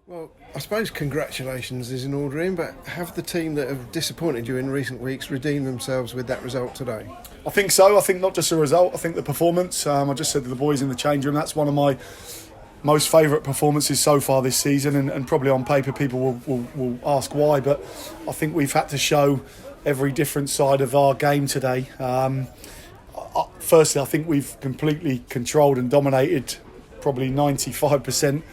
Well, I suppose congratulations is in ordering, but have the team that have disappointed you in recent weeks redeemed themselves with that result today? I think so. I think not just the result, I think the performance. I just said to the boys in the change room, that's one of my most favourite performances so far this season, and probably on paper people will ask why, but I think we've had to show every different side of our game today. Firstly, I think we've completely controlled and dominated probably 95%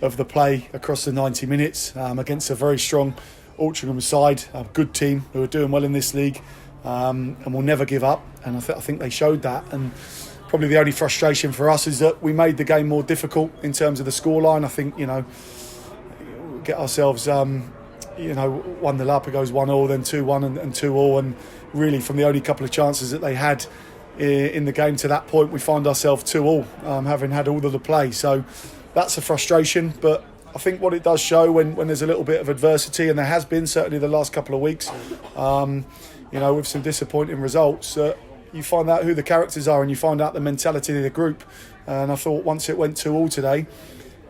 of the play across the 90 minutes against a very strong Altrincham side, a good team who are doing well in this league, and will never give up. And I think they showed that. And probably the only frustration for us is that we made the game more difficult in terms of the scoreline. I think, we get ourselves, 1-0 up, it goes 1-1, then 2-1 and 2-2. And really from the only couple of chances that they had in the game to that point, we find ourselves 2-2, having had all of the play. So that's a frustration, but I think what it does show when there's a little bit of adversity, and there has been certainly the last couple of weeks, with some disappointing results, you find out who the characters are and you find out the mentality of the group. And I thought once it went 2-2 today,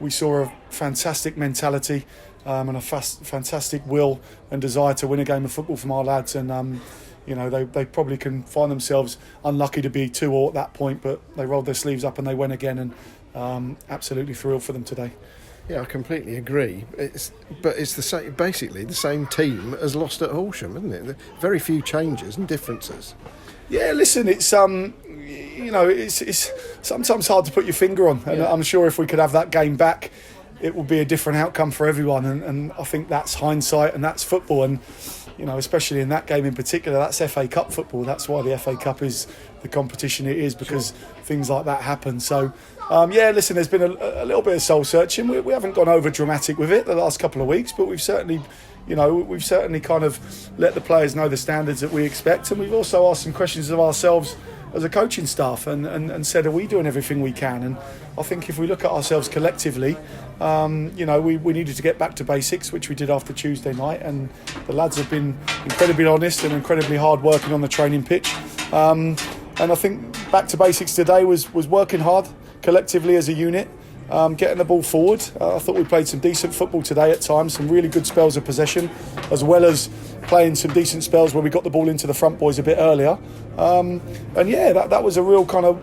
we saw a fantastic mentality and a fantastic will and desire to win a game of football from our lads. And they probably can find themselves unlucky to be 2-2 at that point, but they rolled their sleeves up and they went again, and absolutely thrilled for them today. Yeah, I completely agree. It's the same, basically the same team as lost at Horsham, isn't it? Very few changes and differences. Yeah, listen, it's it's sometimes hard to put your finger on, and I'm sure if we could have that game back, it would be a different outcome for everyone. And I think that's hindsight, and that's football, and especially in that game in particular, that's FA Cup football. That's why the FA Cup is the competition it is, because things like that happen. So, listen, there's been a little bit of soul searching. We haven't gone over dramatic with it the last couple of weeks, but we've certainly kind of let the players know the standards that we expect, and we've also asked some questions of ourselves as a coaching staff and said, are we doing everything we can? And I think if we look at ourselves collectively, we needed to get back to basics, which we did after Tuesday night, and the lads have been incredibly honest and incredibly hard working on the training pitch. And I think back to basics today was working hard collectively as a unit, getting the ball forward. I thought we played some decent football today at times, some really good spells of possession, as well as playing some decent spells where we got the ball into the front boys a bit earlier. That was a real kind of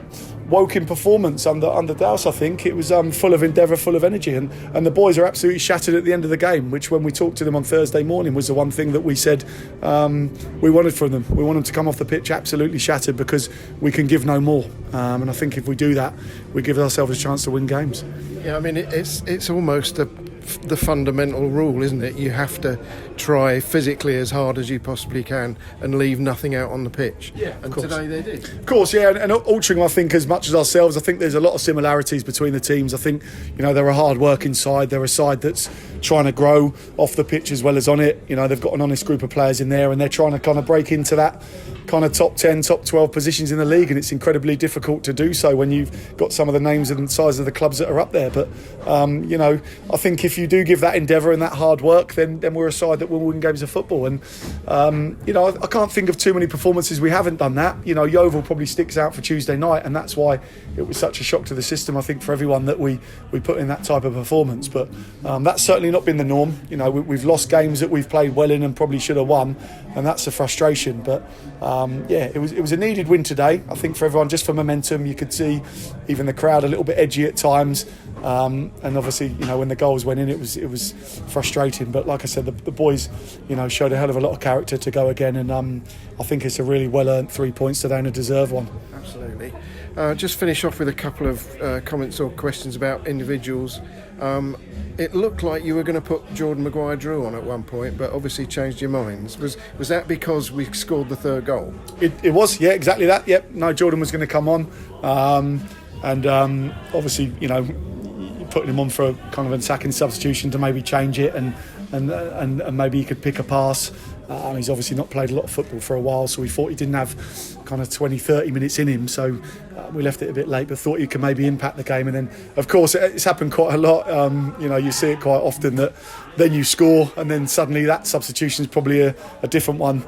woken performance under Douse. I think it was full of endeavour, full of energy, and the boys are absolutely shattered at the end of the game, which when we talked to them on Thursday morning was the one thing that we said we wanted from them. We want them to come off the pitch absolutely shattered, because we can give no more, and I think if we do that, we give ourselves a chance to win games. Yeah, I mean, it's almost the fundamental rule, isn't it? You have to try physically as hard as you possibly can and leave nothing out on the pitch. Yeah, and today they did. Of course, yeah, and Altrincham, I think, as much as ourselves, I think there's a lot of similarities between the teams. I think, they're a hard-working side. They're a side that's trying to grow off the pitch as well as on it. They've got an honest group of players in there, and they're trying to kind of break into that kind of top 10, top 12 positions in the league, and it's incredibly difficult to do so when you've got some of the names and size of the clubs that are up there. But, I think if you do give that endeavour and that hard work, then we're a side that will win games of football. And, I can't think of too many performances we haven't done that. Yeovil probably sticks out for Tuesday night, and that's why it was such a shock to the system, I think, for everyone that we put in that type of performance. But that's certainly not been the norm. We've lost games that we've played well in and probably should have won, and that's a frustration. But it was a needed win today, I think, for everyone, just for momentum. You could see even the crowd a little bit edgy at times, and obviously when the goals went in, it was frustrating. But like I said, the boys showed a hell of a lot of character to go again, and I think it's a really well earned 3 points today and a deserved one. Absolutely. Just finish off with a couple of comments or questions about individuals. It looked like you were going to put Jordan Maguire-Drew on at one point, but obviously changed your minds. Was that because we scored the third goal? It was, yeah, exactly that. Yep, no, Jordan was going to come on, and obviously putting him on for a kind of an attacking substitution to maybe change it and maybe he could pick a pass. He's obviously not played a lot of football for a while, so we thought he didn't have kind of 20-30 minutes in him, so we left it a bit late, but thought he could maybe impact the game. And then of course it's happened quite a lot. You see it quite often that then you score and then suddenly that substitution is probably a different one,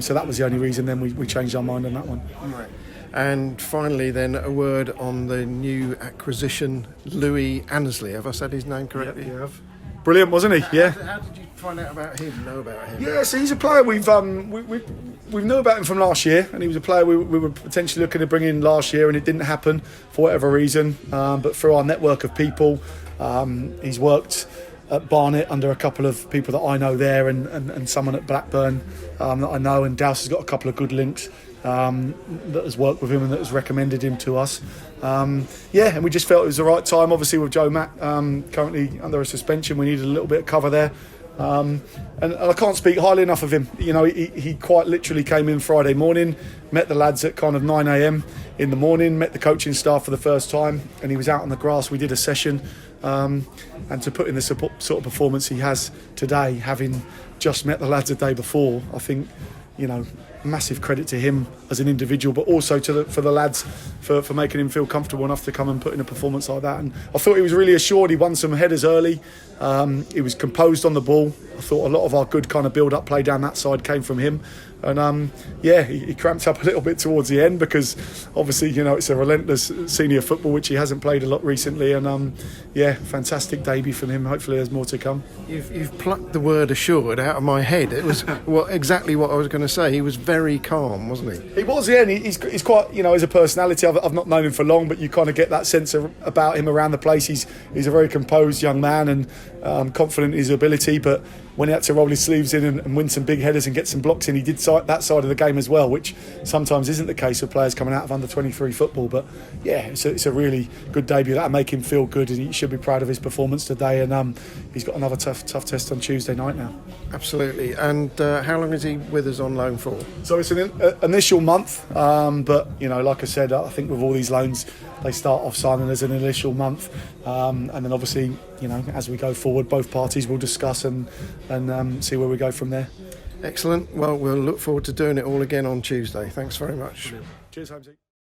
so that was the only reason then we changed our mind on that one. Right. And finally then, a word on the new acquisition, Louis Annesley. Have I said his name correctly? Yep, you have. brilliant, wasn't he? Yeah. How did you find out about him? Know about him? Yeah, so he's a player we've knew about him from last year, and he was a player we were potentially looking to bring in last year, and it didn't happen for whatever reason. But through our network of people, he's worked at Barnet under a couple of people that I know there, and someone at Blackburn that I know, and Douse has got a couple of good links that has worked with him and that has recommended him to us. And we just felt it was the right time. Obviously, with Joe Mack currently under a suspension, we needed a little bit of cover there. And I can't speak highly enough of him. You know, he quite literally came in Friday morning, met the lads at kind of 9 a.m. in the morning, met the coaching staff for the first time, and he was out on the grass. We did a session, and to put in the sort of performance he has today, having just met the lads the day before, I think, you know, massive credit to him as an individual, but also for the lads for making him feel comfortable enough to come and put in a performance like that. And I thought he was really assured. He won some headers early. He was composed on the ball. I thought a lot of our good kind of build-up play down that side came from him. And he cramped up a little bit towards the end because obviously, you know, it's a relentless senior football which he hasn't played a lot recently. And fantastic debut from him. Hopefully there's more to come. You've plucked the word assured out of my head. It was exactly what I was going to say. He was very calm, wasn't he? He was, yeah, and he's quite, you know, as a personality, I've not known him for long, but you kind of get that sense about him around the place. He's a very composed young man and confident in his ability, but when he had to roll his sleeves in and win some big headers and get some blocks in, he did that side of the game as well, which sometimes isn't the case with players coming out of under 23 football. But yeah, it's a really good debut. That'll make him feel good, and he should be proud of his performance today. And he's got another tough test on Tuesday night now. Absolutely. And how long is he with us on loan for? So it's an initial month, but you know, like I said, I think with all these loans, they start off signing as an initial month, and then obviously, you know, as we go forward, both parties will discuss and see where we go from there. Excellent. Well, we'll look forward to doing it all again on Tuesday. Thanks very much. Cheers, Holmesy.